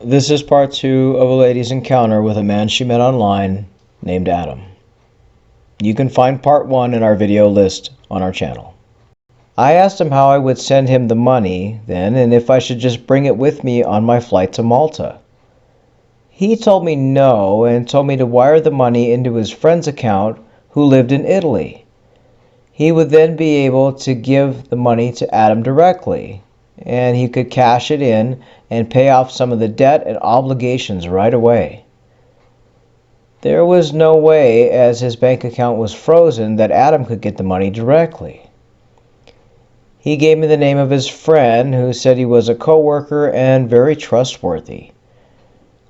This is part 2 of a lady's encounter with a man she met online named Adam. You can find part 1 in our video list on our channel. I asked him how I would send him the money then and if I should just bring it with me on my flight to Malta. He told me no and told me to wire the money into his friend's account who lived in Italy. He would then be able to give the money to Adam directly, and he could cash it in and pay off some of the debt and obligations right away. There was no way, as his bank account was frozen, that Adam could get the money directly. He gave me the name of his friend, who said he was a co-worker and very trustworthy.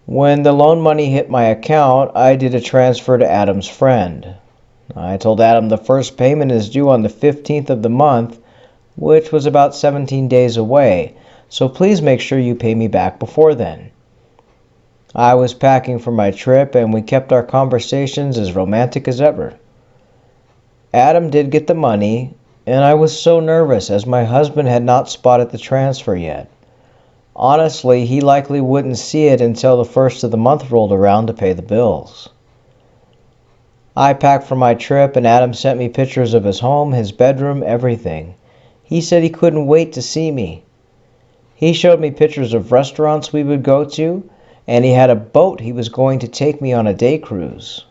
When the loan money hit my account, I did a transfer to Adam's friend. I told Adam the first payment is due on the 15th of the month, which was about 17 days away, so please make sure you pay me back before then. I was packing for my trip and we kept our conversations as romantic as ever. Adam did get the money, and I was so nervous as my husband had not spotted the transfer yet. Honestly, he likely wouldn't see it until the first of the month rolled around to pay the bills. I packed for my trip and Adam sent me pictures of his home, his bedroom, everything. He said he couldn't wait to see me. He showed me pictures of restaurants we would go to, and he had a boat he was going to take me on a day cruise.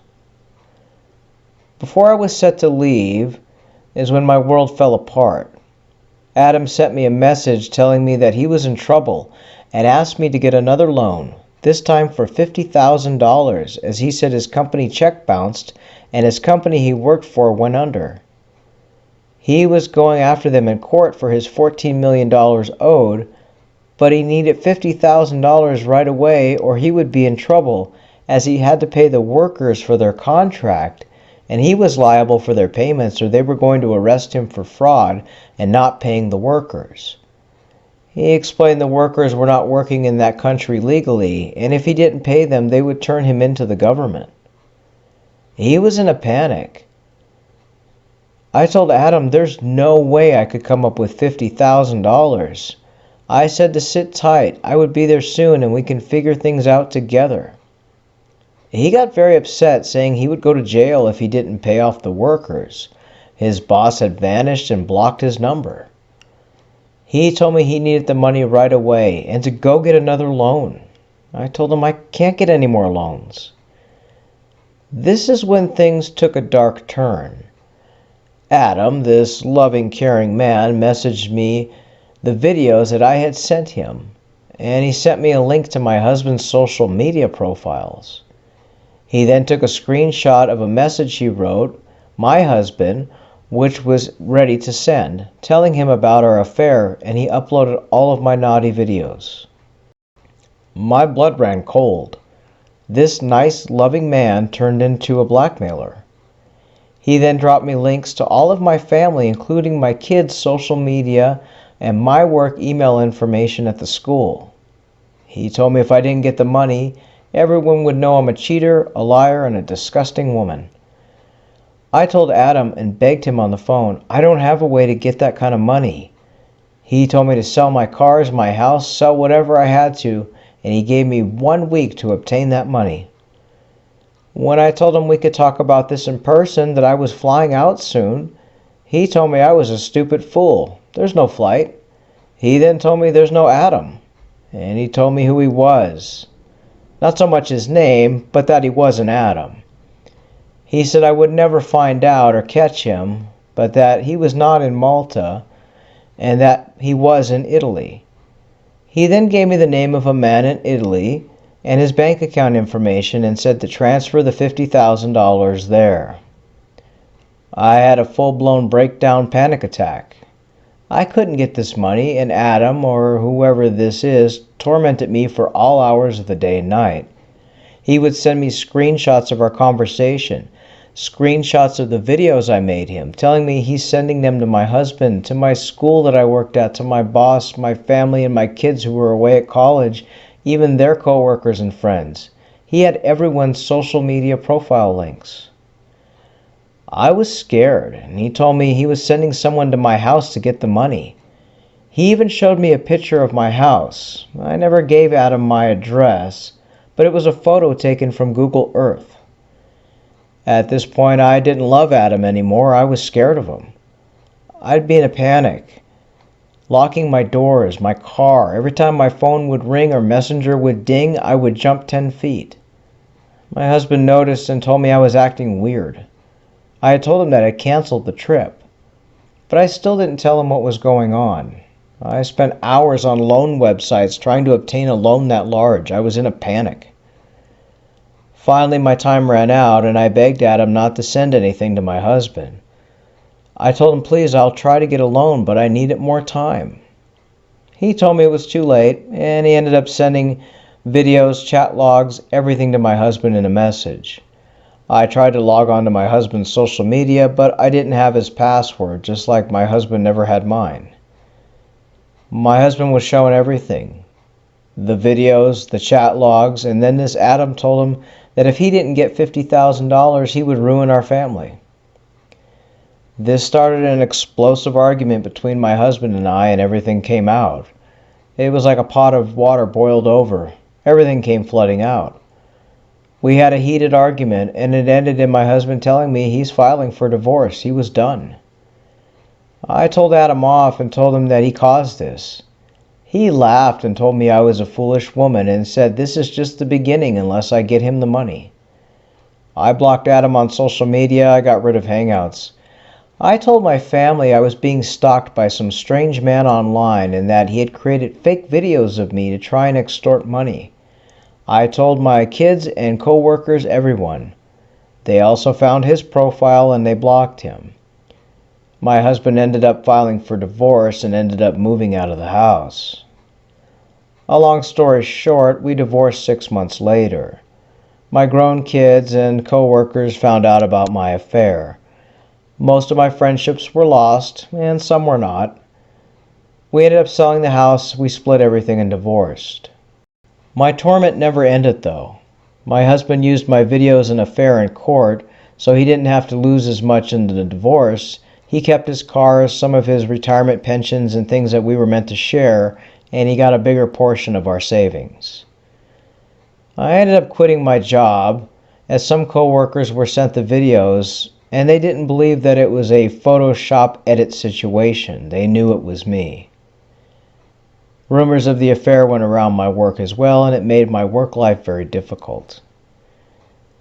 Before I was set to leave is when my world fell apart. Adam sent me a message telling me that he was in trouble and asked me to get another loan, this time for $50,000, as he said his company check bounced and his company he worked for went under. He was going after them in court for his $14 million owed, but he needed $50,000 right away or he would be in trouble, as he had to pay the workers for their contract, and he was liable for their payments or they were going to arrest him for fraud and not paying the workers. He explained the workers were not working in that country legally, and if he didn't pay them, they would turn him into the government. He was in a panic. I told Adam there's no way I could come up with $50,000. I said to sit tight, I would be there soon and we can figure things out together. He got very upset, saying he would go to jail if he didn't pay off the workers. His boss had vanished and blocked his number. He told me he needed the money right away and to go get another loan. I told him I can't get any more loans. This is when things took a dark turn. Adam, this loving, caring man, messaged me the videos that I had sent him, and he sent me a link to my husband's social media profiles. He then took a screenshot of a message he wrote, my husband, which was ready to send, telling him about our affair, and he uploaded all of my naughty videos. My blood ran cold. This nice, loving man turned into a blackmailer. He then dropped me links to all of my family, including my kids' social media and my work email information at the school. He told me if I didn't get the money, everyone would know I'm a cheater, a liar, and a disgusting woman. I told Adam and begged him on the phone, I don't have a way to get that kind of money. He told me to sell my cars, my house, sell whatever I had to, and he gave me 1 week to obtain that money. When I told him we could talk about this in person, that I was flying out soon, he told me I was a stupid fool. There's no flight. He then told me there's no Adam, and he told me who he was. Not so much his name, but that he wasn't Adam. He said I would never find out or catch him, but that he was not in Malta, and that he was in Italy. He then gave me the name of a man in Italy and his bank account information and said to transfer the $50,000 there. I had a full-blown breakdown panic attack. I couldn't get this money, and Adam, or whoever this is, tormented me for all hours of the day and night. He would send me screenshots of our conversation, screenshots of the videos I made him, telling me he's sending them to my husband, to my school that I worked at, to my boss, my family, and my kids who were away at college, even their co-workers and friends. He had everyone's social media profile links. I was scared, and he told me he was sending someone to my house to get the money. He even showed me a picture of my house. I never gave Adam my address, but it was a photo taken from Google Earth. At this point, I didn't love Adam anymore. I was scared of him. I'd be in a panic, locking my doors, my car. Every time my phone would ring or messenger would ding, I would jump 10 feet. My husband noticed and told me I was acting weird. I had told him that I canceled the trip, but I still didn't tell him what was going on. I spent hours on loan websites trying to obtain a loan that large. I was in a panic. Finally, my time ran out, and I begged Adam not to send anything to my husband. I told him, please, I'll try to get a loan, but I needed more time. He told me it was too late, and he ended up sending videos, chat logs, everything to my husband in a message. I tried to log on to my husband's social media, but I didn't have his password, just like my husband never had mine. My husband was showing everything. The videos, the chat logs, and then this Adam told him that if he didn't get $50,000, he would ruin our family. This started an explosive argument between my husband and I, and everything came out. It was like a pot of water boiled over. Everything came flooding out. We had a heated argument, and it ended in my husband telling me he's filing for divorce. He was done. I told Adam off and told him that he caused this. He laughed and told me I was a foolish woman and said this is just the beginning unless I get him the money. I blocked Adam on social media. I got rid of Hangouts. I told my family I was being stalked by some strange man online and that he had created fake videos of me to try and extort money. I told my kids and co-workers, everyone. They also found his profile and they blocked him. My husband ended up filing for divorce and ended up moving out of the house. A long story short, we divorced 6 months later. My grown kids and co-workers found out about my affair. Most of my friendships were lost, and some were not. We ended up selling the house, we split everything and divorced. My torment never ended though. My husband used my videos and affair in court, so he didn't have to lose as much in the divorce. He kept his cars, some of his retirement pensions, and things that we were meant to share, and he got a bigger portion of our savings. I ended up quitting my job, as some co-workers were sent the videos, and they didn't believe that it was a Photoshop edit situation. They knew it was me. Rumors of the affair went around my work as well, and it made my work life very difficult.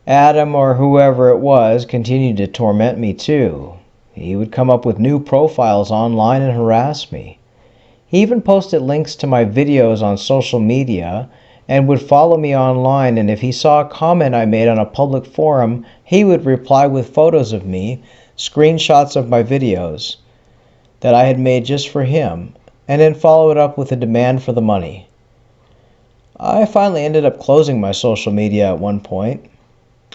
Adam, or whoever it was, continued to torment me too. He would come up with new profiles online and harass me. He even posted links to my videos on social media and would follow me online, and if he saw a comment I made on a public forum, he would reply with photos of me, screenshots of my videos that I had made just for him, and then follow it up with a demand for the money. I finally ended up closing my social media at one point.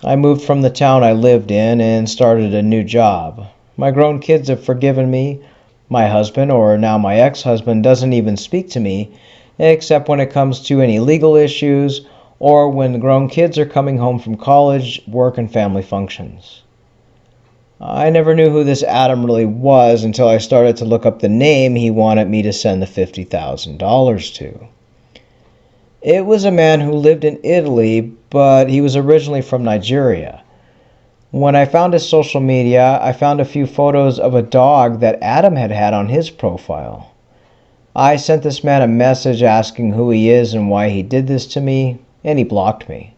I moved from the town I lived in and started a new job. My grown kids have forgiven me. My husband, or now my ex-husband, doesn't even speak to me, except when it comes to any legal issues or when the grown kids are coming home from college, work, and family functions. I never knew who this Adam really was until I started to look up the name he wanted me to send the $50,000 to. It was a man who lived in Italy, but he was originally from Nigeria. When I found his social media, I found a few photos of a dog that Adam had had on his profile. I sent this man a message asking who he is and why he did this to me, and he blocked me.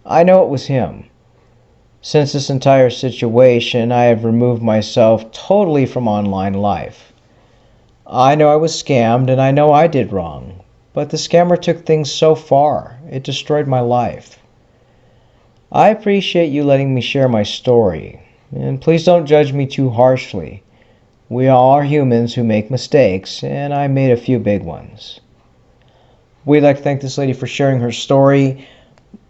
I know it was him. Since this entire situation, I have removed myself totally from online life. I know I was scammed, and I know I did wrong, but the scammer took things so far, it destroyed my life. I appreciate you letting me share my story, and please don't judge me too harshly. We all are humans who make mistakes, and I made a few big ones. We'd like to thank this lady for sharing her story.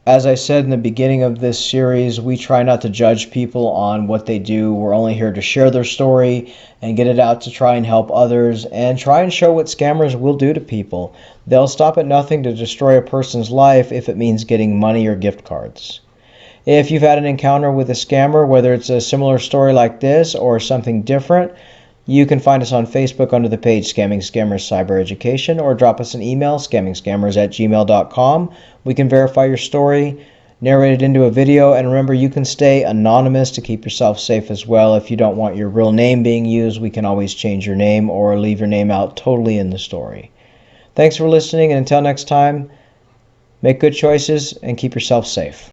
As I said in the beginning of this series, we try not to judge people on what they do. We're only here to share their story and get it out to try and help others and try and show what scammers will do to people. They'll stop at nothing to destroy a person's life if it means getting money or gift cards. If you've had an encounter with a scammer, whether it's a similar story like this or something different, You can find us on Facebook under the page Scamming Scammers Cyber Education, or drop us an email, scammingscammers@gmail.com. We can verify your story, narrate it into a video, and remember, you can stay anonymous to keep yourself safe as well. If you don't want your real name being used, we can always change your name or leave your name out totally in the story. Thanks for listening, and until next time, make good choices and keep yourself safe.